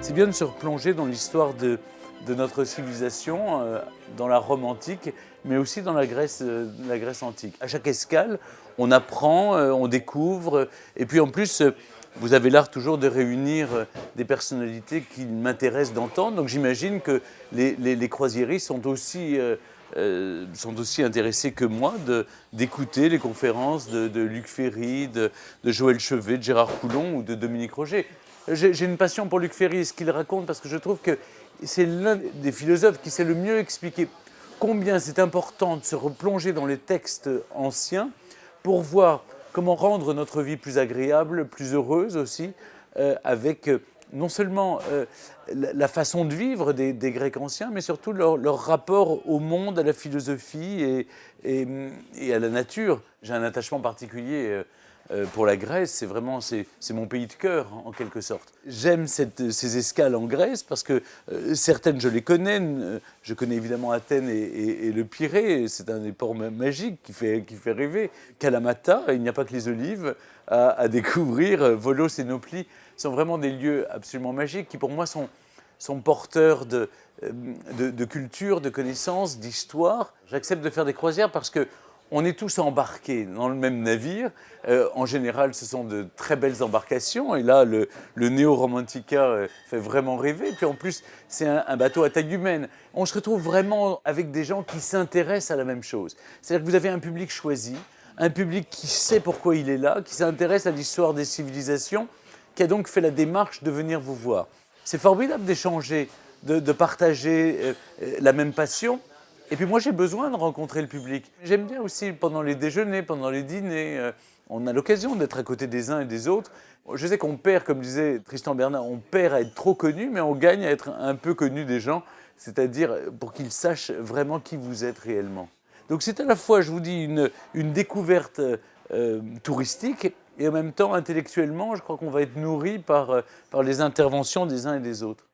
C'est bien de se replonger dans l'histoire de notre civilisation, dans la Rome antique, mais aussi dans la Grèce antique. À chaque escale, on apprend, on découvre, et puis en plus, vous avez l'art toujours de réunir des personnalités qui m'intéressent d'entendre, donc j'imagine que les croisiéristes sont aussi intéressés que moi d'écouter les conférences de Luc Ferry, de Joël Chevet, de Gérard Coulon ou de Dominique Roget. J'ai une passion pour Luc Ferry et ce qu'il raconte parce que je trouve que c'est l'un des philosophes qui sait le mieux expliquer combien c'est important de se replonger dans les textes anciens pour voir comment rendre notre vie plus agréable, plus heureuse aussi, avec non seulement la façon de vivre des Grecs anciens, mais surtout leur rapport au monde, à la philosophie et à la nature. J'ai un attachement particulier pour la Grèce, c'est mon pays de cœur en quelque sorte. J'aime ces escales en Grèce parce que certaines je les connais. Je connais évidemment Athènes et le Pirée, c'est un des ports magiques qui fait rêver. Kalamata, il n'y a pas que les olives à découvrir. Volos et Nauplie sont vraiment des lieux absolument magiques qui pour moi sont porteurs de culture, de connaissances, d'histoire. J'accepte de faire des croisières parce que on est tous embarqués dans le même navire. En général, ce sont de très belles embarcations. Et là, le Neo Romantica fait vraiment rêver. Puis en plus, c'est un bateau à taille humaine. On se retrouve vraiment avec des gens qui s'intéressent à la même chose. C'est-à-dire que vous avez un public choisi, un public qui sait pourquoi il est là, qui s'intéresse à l'histoire des civilisations, qui a donc fait la démarche de venir vous voir. C'est formidable d'échanger, de partager la même passion. Et puis moi, j'ai besoin de rencontrer le public. J'aime bien aussi, pendant les déjeuners, pendant les dîners, on a l'occasion d'être à côté des uns et des autres. Je sais qu'on perd, comme disait Tristan Bernard, on perd à être trop connu, mais on gagne à être un peu connu des gens, c'est-à-dire pour qu'ils sachent vraiment qui vous êtes réellement. Donc c'est à la fois, je vous dis, une découverte touristique, et en même temps, intellectuellement, je crois qu'on va être nourri par les interventions des uns et des autres.